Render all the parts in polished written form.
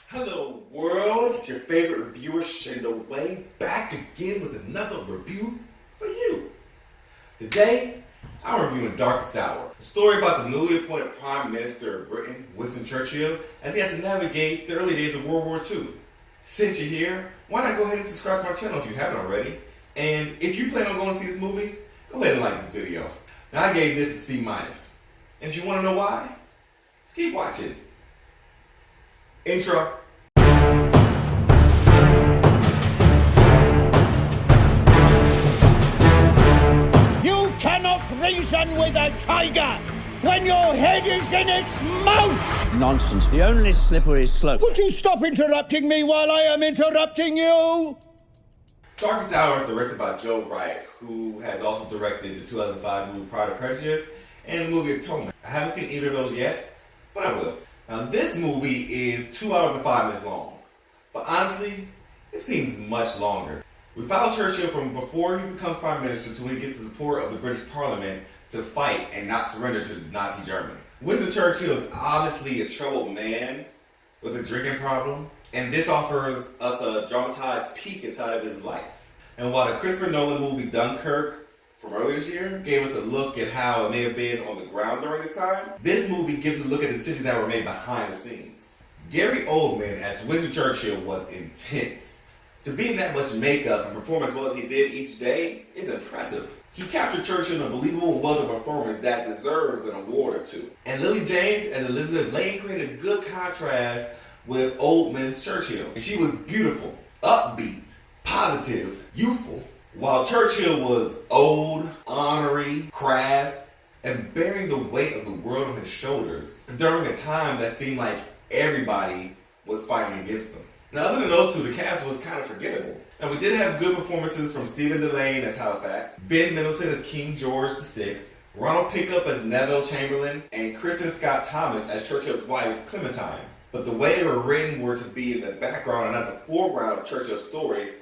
Hello world, it's your favorite reviewer ShyndoWay back again with another review for you. Today, I'm reviewing Darkest Hour, a story about the newly appointed Prime Minister of Britain, Winston Churchill, as he has to navigate the early days of World War II. Since you're here, why not go ahead and subscribe to our channel if you haven't already? And if you plan on going to see this movie, go ahead and like this video. Now I gave this a C-. And if you want to know why, let's keep watching. Intro. You cannot reason with a tiger when your head is in its mouth! Nonsense. The only slippery slope. Would you stop interrupting me while I am interrupting you? Darkest Hour is directed by Wright, who has also directed the 2005 movie Pride and Prejudice and the movie Oldman. I haven't seen either of those yet, but I will. Now this movie is 2 hours and 5 minutes long, but honestly, it seems much longer. We follow Churchill from before he becomes Prime Minister to when he gets the support of the British Parliament to fight and not surrender to Nazi Germany. Winston Churchill is obviously a troubled man with a drinking problem, and this offers us a dramatized peek inside of his life. And while the Christopher Nolan movie Dunkirk from earlier this year gave us a look at how it may have been on the ground during this time, this movie gives a look at the decisions that were made behind the scenes. Gary Oldman as Winston Churchill was intense. To be in that much makeup and perform as well as he did each day is impressive. He captured Churchill in a believable and well-done performance that deserves an award or two. And Lily James as Elizabeth Lane created a good contrast with Oldman's Churchill. She was beautiful, upbeat, positive, youthful, while Churchill was old, ornery, crass, and bearing the weight of the world on his shoulders during a time that seemed like everybody was fighting against them. Now, other than those two, the cast was kind of forgettable. Now, we did have good performances from Stephen Delane as Halifax, Ben Mendelsohn as King George VI, Ronald Pickup as Neville Chamberlain, and Kristen Scott Thomas as Churchill's wife, Clementine. But the way they were written were to be in the background and not the foreground of Churchill's story,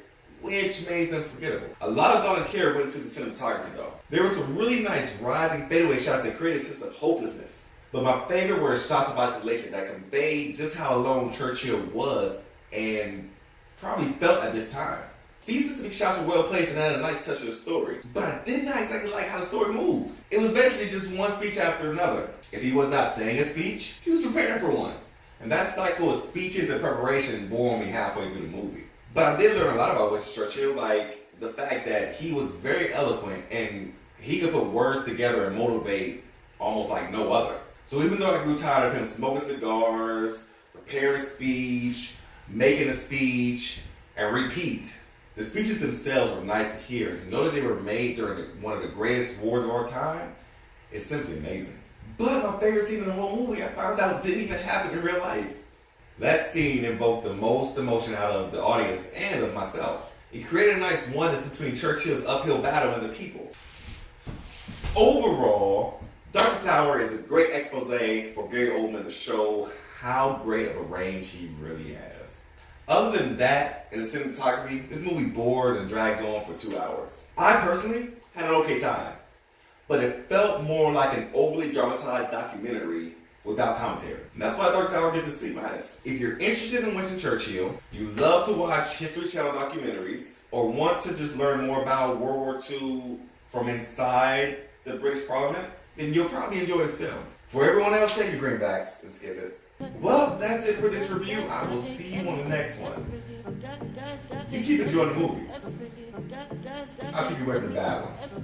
which made them forgettable. A lot of thought and care went into the cinematography though. There were some really nice rising fadeaway shots that created a sense of hopelessness. But my favorite were the shots of isolation that conveyed just how alone Churchill was and probably felt at this time. These specific shots were well placed and added a nice touch to the story, but I did not exactly like how the story moved. It was basically just one speech after another. If he was not saying a speech, he was preparing for one. And that cycle of speeches and preparation bore on me halfway through the movie. But I did learn a lot about Winston Churchill, like the fact that he was very eloquent and he could put words together and motivate almost like no other. So even though I grew tired of him smoking cigars, preparing a speech, making a speech, and repeat, the speeches themselves were nice to hear. And to know that they were made during one of the greatest wars of our time is simply amazing. But my favorite scene in the whole movie I found out didn't even happen in real life. That scene invoked the most emotion out of the audience and of myself. It created a nice oneness between Churchill's uphill battle and the people. Overall, Darkest Hour is a great expose for Gary Oldman to show how great of a range he really has. Other than that, in the cinematography, this movie bores and drags on for 2 hours. I personally had an okay time, but it felt more like an overly dramatized documentary without commentary. And that's why Darkest Hour gets a C-. If you're interested in Winston Churchill, you love to watch History Channel documentaries, or want to just learn more about World War II from inside the British Parliament, then you'll probably enjoy this film. For everyone else, take your greenbacks and skip it. Well, that's it for this review. I will see you on the next one. You keep enjoying the movies. I'll keep you away from the bad ones.